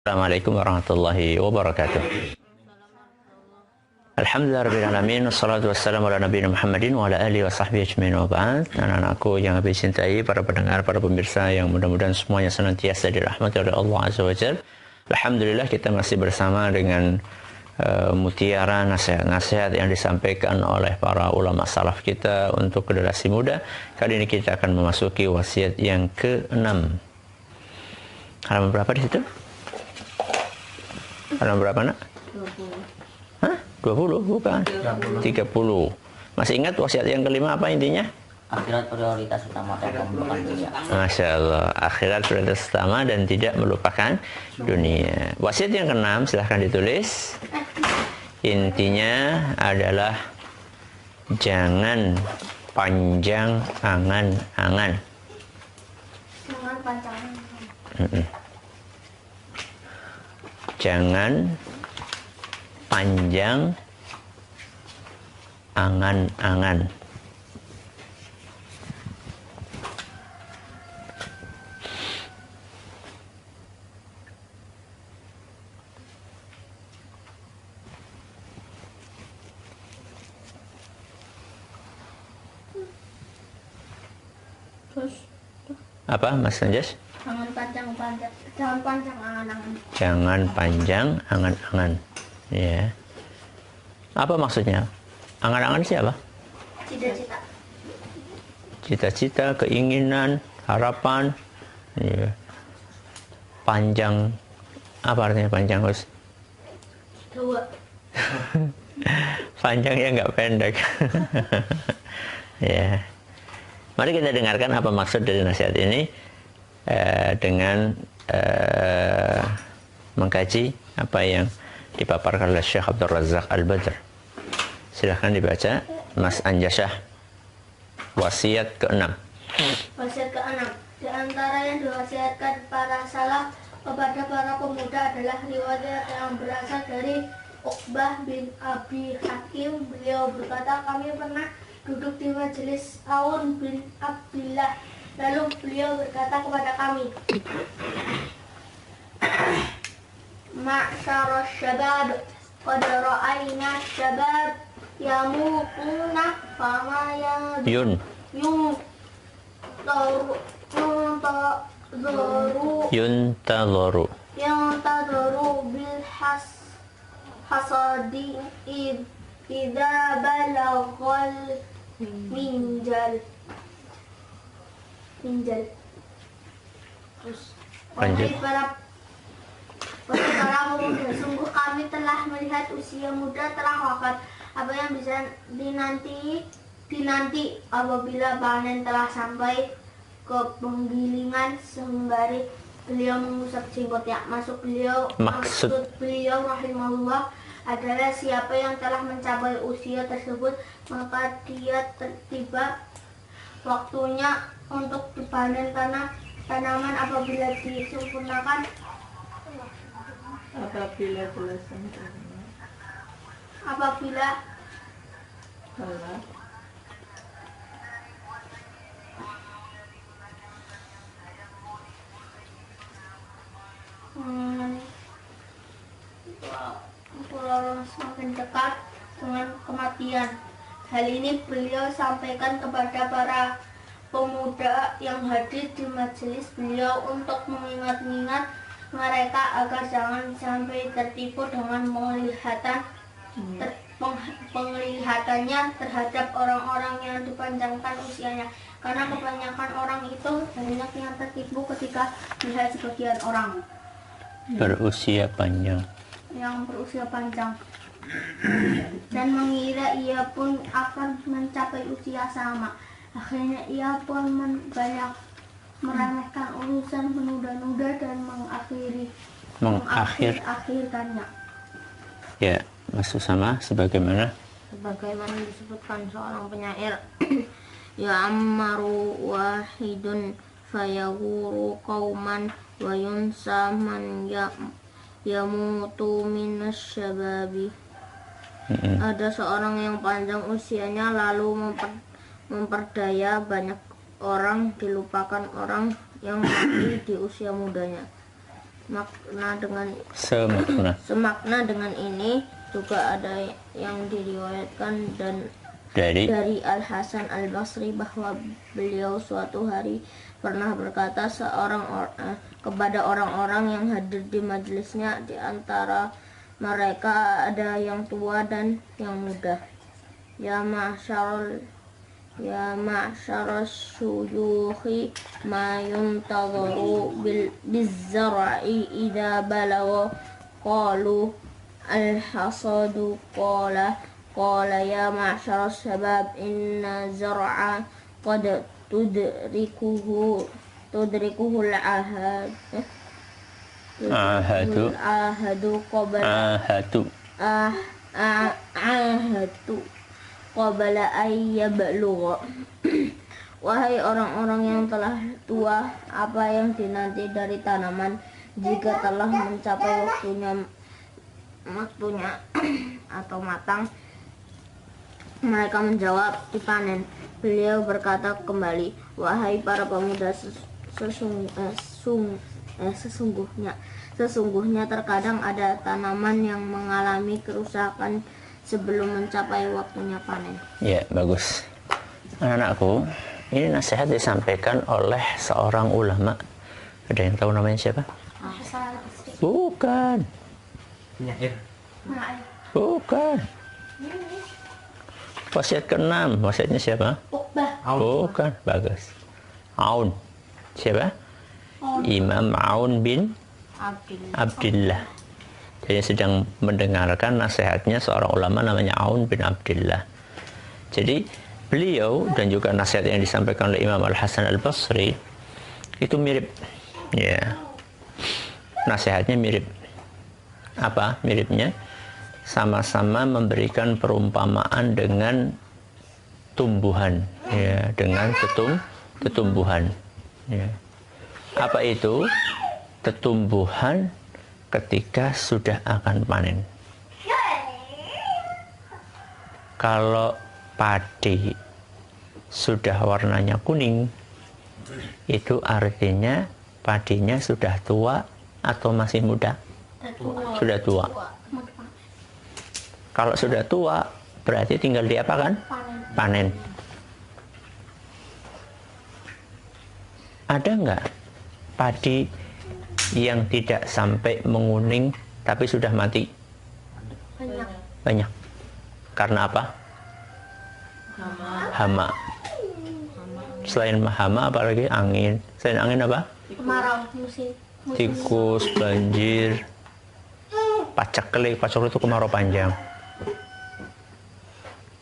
Assalamualaikum warahmatullahi wabarakatuh. Alhamdulillahirrahmanirrahim. Wassalatu wassalamu ala nabiyina Muhammadin wa ala alihi wa sahbihi ajma'in wa ba'd. Anak-anakku yang habis cintai, para pendengar, para pemirsa yang mudah-mudahan semuanya senantiasa dirahmati oleh Allah Azza wa Jalla. Alhamdulillah kita masih bersama dengan mutiara nasihat-nasihat yang disampaikan oleh para ulama salaf kita untuk generasi muda. Kali ini kita akan memasuki wasiat yang ke-6. Halaman berapa di situ? Halaman berapa, nak? 20. Hah? 20? Bukan. 30. Masih ingat wasiat yang kelima apa intinya? Akhirat prioritas utama dan melupakan dunia. Masya Allah. Akhirat prioritas utama dan tidak melupakan dunia. Wasiat yang keenam, silahkan ditulis. Intinya adalah jangan panjang angan-angan. Jangan panjang. Jangan panjang angan-angan. Terus Apa, Mas Anjas? jangan panjang angan-angan. Jangan panjang angan-angan. Ya. Apa maksudnya? Angan-angan siapa? Cita-cita. Cita-cita, keinginan, harapan. Ya. Panjang. Apa artinya panjang, Gus? Dua. Panjangnya nggak pendek. Ya. Mari kita dengarkan apa maksud dari nasihat ini dengan mengkaji apa yang dipaparkan oleh Syekh Abdul Razak Al-Badr. Silahkan dibaca, Mas Anjasah. Wasiat ke-6. Wasiat ke-6. Di antara yang diwasiatkan para salaf kepada para pemuda adalah riwayat yang berasal dari Uqbah bin Abi Hakim. Beliau berkata, kami pernah duduk di majelis Aun bin Abdillah. Lalu beliau berkata kepada kami, Ma'syarus syabab, qad ra'ayna syabab yamutuna fama Yun. Yuntadharu bil hasadi idza balaghal minjal. Terus Lanjut. para pemuda, sungguh kami telah melihat usia muda telah wafat. Apa yang bisa dinanti apabila panen telah sampai ke penggilingan sembari beliau mengusap jenggotnya. Maksud beliau rahimahullah adalah siapa yang telah mencapai usia tersebut, maka dia tiba waktunya untuk dipanen karena tanaman apabila disempurnakan, apabila semakin dekat dengan kematian. Hal ini beliau sampaikan kepada para pemuda yang hadir di majelis beliau untuk mengingat-ingat mereka agar jangan sampai tertipu dengan penglihatannya terhadap orang-orang yang dipanjangkan usianya, karena kebanyakan orang itu banyak yang tertipu ketika melihat sebagian orang berusia panjang dan mengira ia pun akan mencapai usia sama. Akhirnya ia pun banyak meremehkan urusan, menunda-nunda dan mengakhirkannya. Ya, Mas Usama, sebagaimana Disebutkan seorang penyair, ya ammaru wahidun fayaguru qauman wa yunsa man yamutu minas syababi. Ada seorang yang panjang usianya lalu memperdaya banyak orang, dilupakan orang yang mati di usia mudanya. semakna dengan ini juga ada yang diriwayatkan dan dari Al Hasan Al Basri bahwa beliau suatu hari pernah berkata kepada orang-orang yang hadir di majelisnya, di antara mereka ada yang tua dan yang muda. Ya ma'syaras syuyukhi ma yuntadharu bizzar'i idza balagha qalu al-hasadu qala ya ma'syaras syabab inna zar'a qad tudrikuhu al-ahadu qabla ayyablugha. Wahai orang-orang yang telah tua, apa yang dinanti dari tanaman jika telah mencapai waktunya atau matang? Mereka menjawab, dipanen. Beliau berkata kembali, wahai para pemuda, sesungguhnya terkadang ada tanaman yang mengalami kerusakan sebelum mencapai waktunya panen. Ya, bagus. Anak-anakku, ini nasihat disampaikan oleh seorang ulama. Ada yang tahu namanya siapa? Bukan. Bukan. Wasiat ke-6, wasiatnya siapa? Bukan, bagus. Aun. Siapa? Imam Aun bin Abdillah. Jadi sedang mendengarkan nasihatnya seorang ulama namanya Aun bin Abdillah. Jadi beliau dan juga nasihat yang disampaikan oleh Imam Al Hasan Al Basri itu mirip, ya. Nasihatnya mirip. Apa miripnya? Sama-sama memberikan perumpamaan dengan tumbuhan, ya, dengan tetumbuhan. Ya. Apa itu? Tetumbuhan ketika sudah akan panen. Kalau padi sudah warnanya kuning, itu artinya padinya sudah tua atau masih muda? Sudah tua. Kalau sudah tua, berarti tinggal diapakan? Panen. Ada nggak padi yang tidak sampai menguning tapi sudah mati? Banyak. Karena apa? Hama. Selain hama apalagi angin. Selain angin apa? Kemarau musim. Tikus, banjir, paceklik. Paceklik itu kemarau panjang.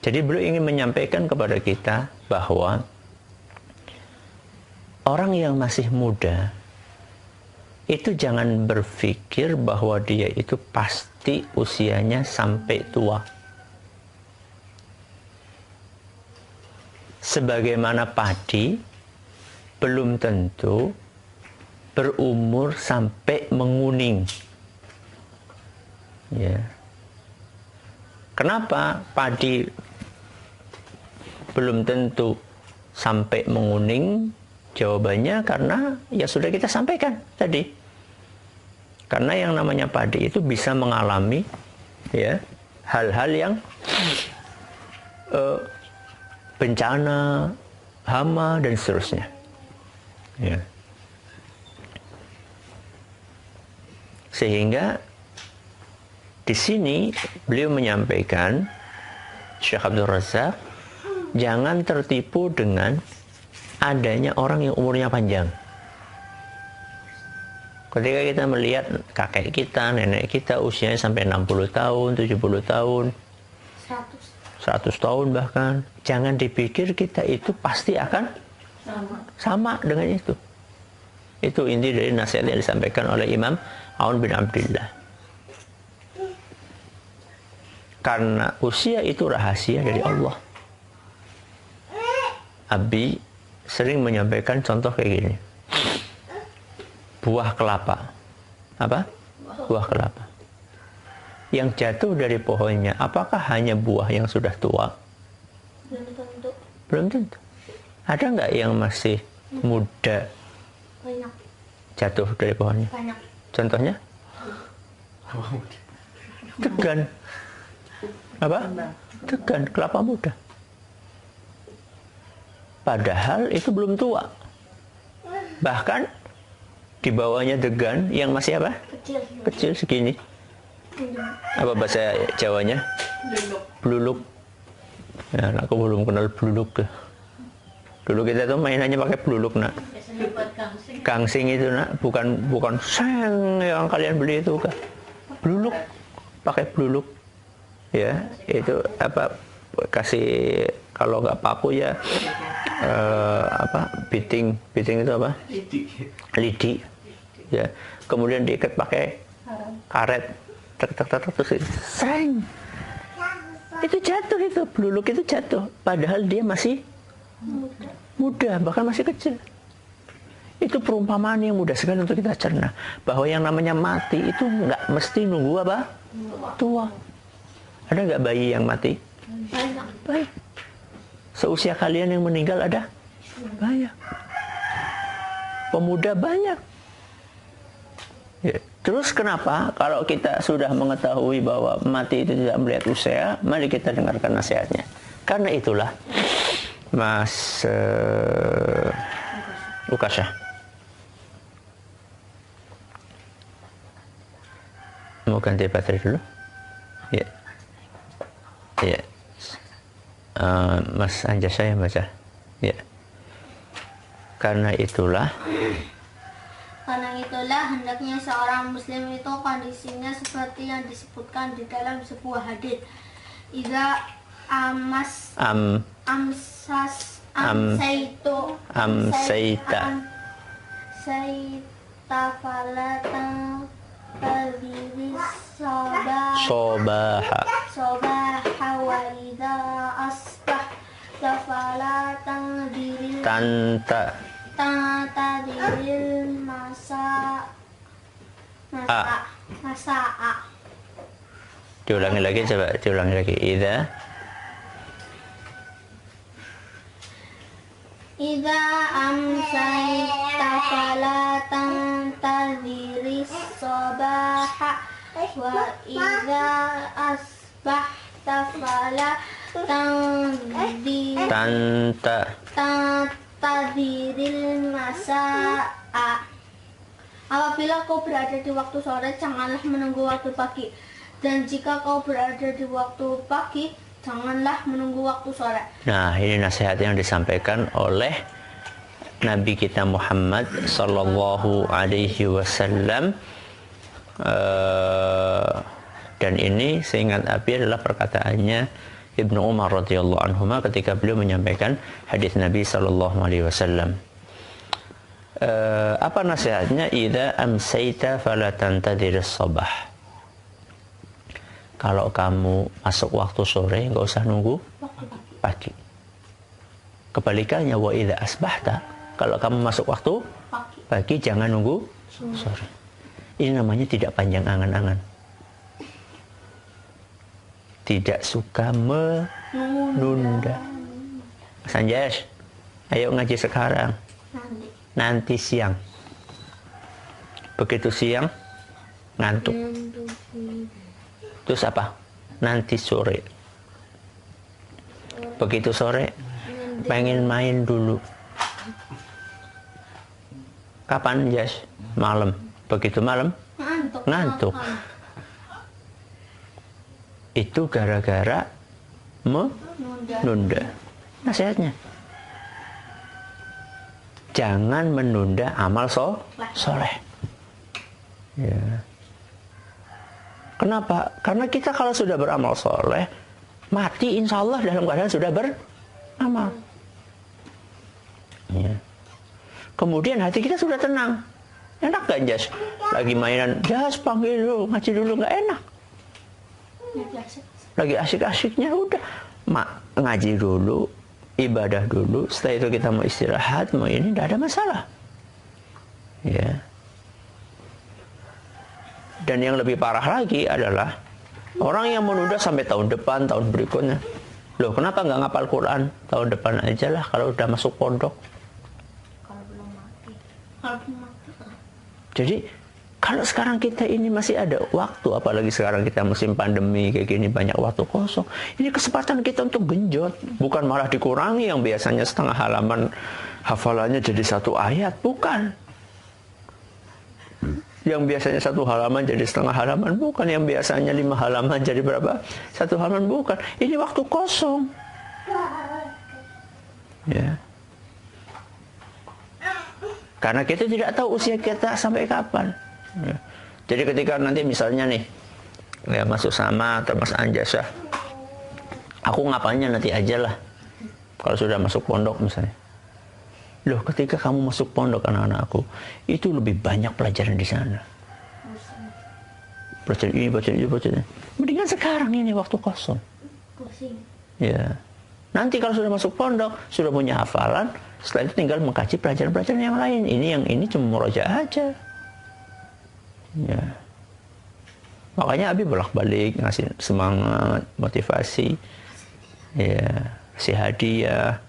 Jadi beliau ingin menyampaikan kepada kita bahwa orang yang masih muda itu jangan berpikir bahwa dia itu pasti usianya sampai tua. Sebagaimana padi belum tentu berumur sampai menguning. Ya. Kenapa padi belum tentu sampai menguning? Jawabannya karena ya sudah kita sampaikan tadi. Karena yang namanya padi itu bisa mengalami ya hal-hal yang bencana, hama dan seterusnya. Ya. Sehingga di sini beliau menyampaikan, Syekh Abdul Razak, jangan tertipu dengan adanya orang yang umurnya panjang. Ketika kita melihat kakek kita, nenek kita usianya sampai 60 tahun, 70 tahun, 100 tahun bahkan, jangan dipikir kita itu pasti akan sama dengan itu. Itu inti dari nasihat yang disampaikan oleh Imam Aun bin Abdillah. Karena usia itu rahasia dari Allah. Abi sering menyampaikan contoh kayak gini. Buah kelapa. Apa? Buah kelapa. Yang jatuh dari pohonnya, apakah hanya buah yang sudah tua? Belum tentu. Belum tentu. Ada nggak yang masih muda Banyak. jatuh dari pohonnya? Banyak. Contohnya? Degan. Apa? Degan, kelapa muda. Padahal itu belum tua. Bahkan di bawahnya degan yang masih apa? Kecil segini. Apa bahasa Jawanya? Bluluk. Ya, aku belum kenal bluluk tuh. Dulu kita tuh mainannya pakai bluluk, nak. Gangsing itu, nak, bukan seng yang kalian beli itu, kan. Bluluk, pakai bluluk. Ya, itu apa? Kasih kalau nggak paku ya biting itu apa? Lidi. Ya, kemudian diikat pakai karet, terus seng. Itu jatuh, itu bluluk itu jatuh. Padahal dia masih muda, bahkan masih kecil. Itu perumpamaan yang mudah sekali untuk kita cerna, bahwa yang namanya mati itu nggak mesti nunggu apa? Tua. Ada nggak bayi yang mati? Banyak. Seusia kalian yang meninggal ada? Banyak. Pemuda banyak. Ya. Terus kenapa kalau kita sudah mengetahui bahwa mati itu tidak melihat usia, mari kita dengarkan nasihatnya. Karena itulah Mas Ukasha, mau ganti baterai dulu? Ya, ya. Mas Anjasa yang baca. Ya. Karena itulah hendaknya seorang muslim itu kondisinya seperti yang disebutkan di dalam sebuah hadis. Idza amsaita falatan tadiri sobaha wa idza asbahta falatan diri diril masa'a. Diulangi lagi, coba diulangi lagi. Idza amsayta falatan tadhiris sabaha wa idza asbahta falatan tadhiril masa'a. Apabila kau berada di waktu sore, janganlah menunggu waktu pagi. Dan jika kau berada di waktu pagi, janganlah menunggu waktu sore. Nah, ini nasihat yang disampaikan oleh Nabi kita Muhammad sallallahu alaihi wasallam. Dan ini seingat Abi adalah perkataannya Ibnu Umar radhiyallahu anhuma ketika beliau menyampaikan hadis Nabi sallallahu alaihi wasallam. Apa nasihatnya? Idza amsayta fala tantadhiris sabah. Kalau kamu masuk waktu sore, nggak usah nunggu pagi. Kebalikannya, wa idza asbahta, kalau kamu masuk waktu pagi, jangan nunggu sore. Ini namanya tidak panjang angan-angan. Tidak suka menunda. Mas Anjas, ayo ngaji sekarang. Nanti siang. Begitu siang, ngantuk. Terus apa? Nanti sore. Begitu sore, pengen main dulu. Kapan, Jas? Malam. Begitu malam, ngantuk. Itu gara-gara menunda. Nasihatnya, jangan menunda amal soleh. Ya. Kenapa? Karena kita kalau sudah beramal soleh, mati insya Allah dalam keadaan sudah beramal. Ya. Kemudian hati kita sudah tenang. Enak gak, Jas? Lagi mainan, Jas panggil dulu, ngaji dulu, gak enak. Lagi asik-asiknya udah. Ngaji dulu, ibadah dulu, setelah itu kita mau istirahat, mau ini, gak ada masalah. Ya. Dan yang lebih parah lagi adalah orang yang menunda sampai tahun depan, tahun berikutnya. Loh, kenapa nggak ngapal Quran? Tahun depan aja lah kalau udah masuk pondok. Kalau belum mati. Jadi Kalau sekarang kita ini masih ada waktu, apalagi sekarang kita musim pandemi kayak gini, banyak waktu kosong. Ini kesempatan kita untuk genjot, bukan malah dikurangi yang biasanya setengah halaman hafalannya jadi 1 ayat, bukan. Yang biasanya 1 halaman jadi setengah halaman, bukan. Yang biasanya 5 halaman jadi berapa? 1 halaman, bukan. Ini waktu kosong. Ya. Karena kita tidak tahu usia kita sampai kapan. Ya. Jadi ketika nanti misalnya nih, ya masuk sama atau Mas Anjasah, aku ngapainnya nanti aja lah. Kalau sudah masuk pondok misalnya. Loh, ketika kamu masuk pondok anak-anakku, itu lebih banyak pelajaran di sana. Pelajaran ini, pelajaran itu, pelajaran ini. Mendingan sekarang ini waktu kosong. Ya. Nanti kalau sudah masuk pondok, sudah punya hafalan, setelah itu tinggal mengkaji pelajaran-pelajaran yang lain. Ini yang ini cuma murojaah aja. Ya. Makanya Abi bolak-balik ngasih semangat, motivasi, ya, kasih hadiah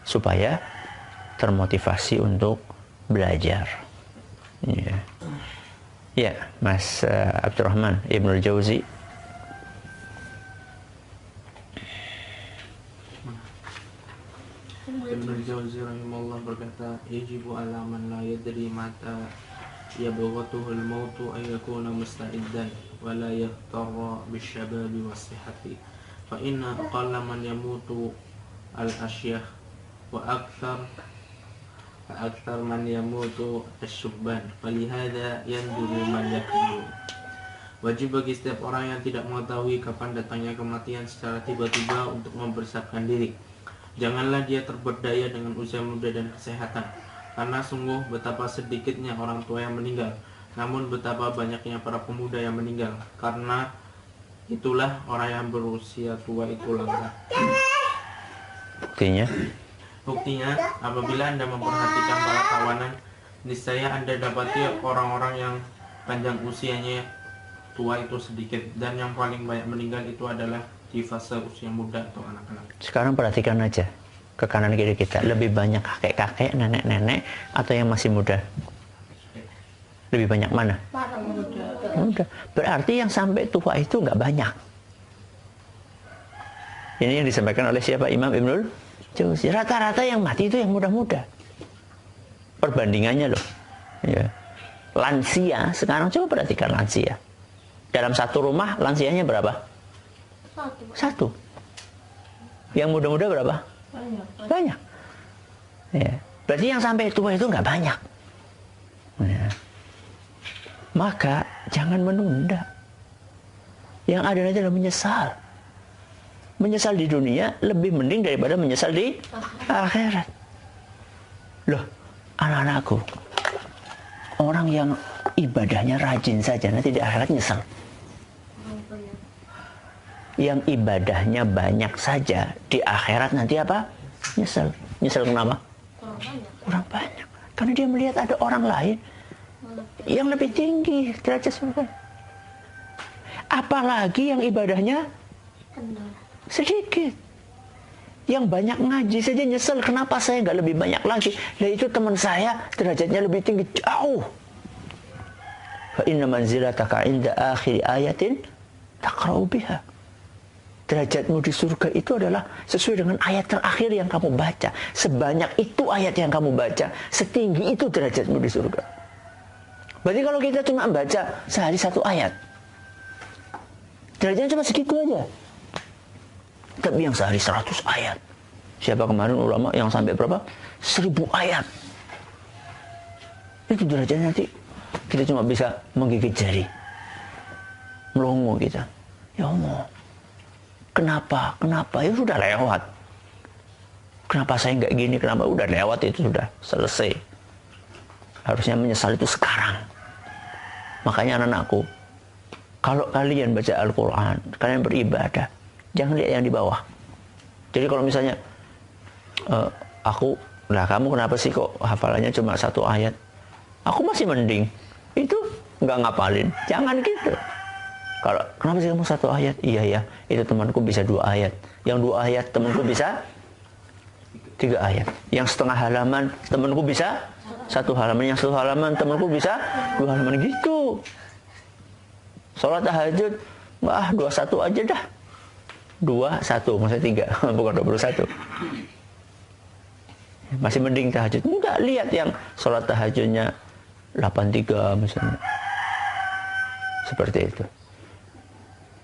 supaya termotivasi untuk belajar. Ya, ya Mas Abdurrahman Ibnul Jauzi. Ibnul Jauzi rahimahullah berkata, yajibu ala man la yadri mata yabghatuhul mautu ay yakuna musta'iddan wa la yahtarra bisyababi was-sihhati fa inna aqalla man yamutu al-asyakh wa akthar man yamutu asy-syubban falihada yanduru man yakunu. Wajib bagi setiap orang yang tidak mengetahui kapan datangnya kematian secara tiba-tiba untuk mempersiapkan diri. Janganlah dia terberdaya dengan usia muda dan kesehatan, karena sungguh betapa sedikitnya orang tua yang meninggal, namun betapa banyaknya para pemuda yang meninggal. Karena itulah orang yang berusia tua itu langka. Buktinya, apabila Anda memperhatikan para kawanan, niscaya Anda dapati orang-orang yang panjang usianya tua itu sedikit, dan yang paling banyak meninggal itu adalah di fase usia muda atau anak-anak. Sekarang perhatikan aja ke kanan kiri kita, lebih banyak kakek-kakek, nenek-nenek, atau yang masih muda? Lebih banyak mana? Muda. Berarti yang sampai tua itu nggak banyak. Ini yang disampaikan oleh siapa? Imam Ibnul Jauzi. Rata-rata yang mati itu yang muda-muda. Perbandingannya loh. Ya. Lansia, sekarang coba perhatikan lansia. Dalam satu rumah lansianya berapa? Satu. Yang muda-muda berapa? Banyak. Ya. Berarti yang sampai tua itu nggak banyak. Ya. Maka jangan menunda. Yang ada nanti adalah menyesal. Menyesal di dunia lebih mending daripada menyesal di akhirat. Loh, anak-anakku, orang yang ibadahnya rajin saja nanti di akhirat nyesal. Yang ibadahnya banyak saja di akhirat nanti apa? Nyesel. Nyesel kenapa? Kurang banyak. Karena dia melihat ada orang lain yang lebih tinggi derajat surga. Apalagi yang ibadahnya sedikit. Yang banyak ngaji saja nyesel, kenapa saya nggak lebih banyak lagi? Nah itu teman saya derajatnya lebih tinggi jauh. Fa inna manzilataka inda akhir ayatin taqra'u biha. Derajatmu di surga itu adalah sesuai dengan ayat terakhir yang kamu baca. Sebanyak itu ayat yang kamu baca, setinggi itu derajatmu di surga. Berarti kalau kita cuma baca sehari 1 ayat, derajatnya cuma segitu aja. Tapi yang sehari 100 ayat. Siapa kemarin ulama yang sampai berapa? 1000 ayat. Itu derajatnya nanti kita cuma bisa menggigit jari. Melongo kita. Ya Allah. Kenapa? Kenapa? Ya sudah lewat. Kenapa saya nggak gini? Kenapa? Udah lewat, itu sudah selesai. Harusnya menyesal itu sekarang. Makanya anak-anakku, kalau kalian baca Al-Quran, kalian beribadah, jangan lihat yang di bawah. Jadi kalau misalnya, kamu kenapa sih kok hafalannya cuma 1 ayat? Aku masih mending. Itu nggak ngapalin. Jangan gitu. Kalau kenapa sih kamu 1 ayat? Iya ya, itu temanku bisa 2 ayat. Yang 2 ayat temanku bisa 3 ayat. Yang setengah halaman temanku bisa 1 halaman. Yang 1 halaman temanku bisa 2 halaman gitu. Sholat tahajud, wah 21 aja dah. 21, maksudnya 3, bukan 21. Masih mending tahajud. Enggak, lihat yang sholat tahajudnya 83 misalnya. Seperti itu.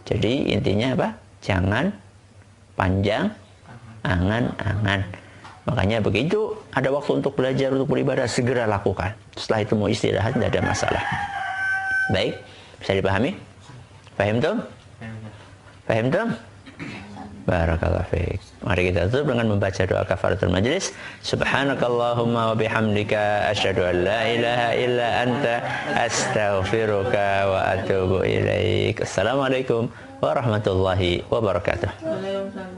Jadi intinya apa? Jangan panjang angan-angan. Makanya begitu ada waktu untuk belajar, untuk beribadah, segera lakukan. Setelah itu mau istirahat, tidak ada masalah. Baik, bisa dipahami? Paham tuh? Paham tuh? Barakallahu fiik. Mari kita tutup dengan membaca doa kafaratul majlis. Subhanakallahumma wa bihamdika asyhadu an la ilaha illa anta astaghfiruka wa atubu ilaik. Assalamualaikum warahmatullahi wabarakatuh. Waalaikumsalam.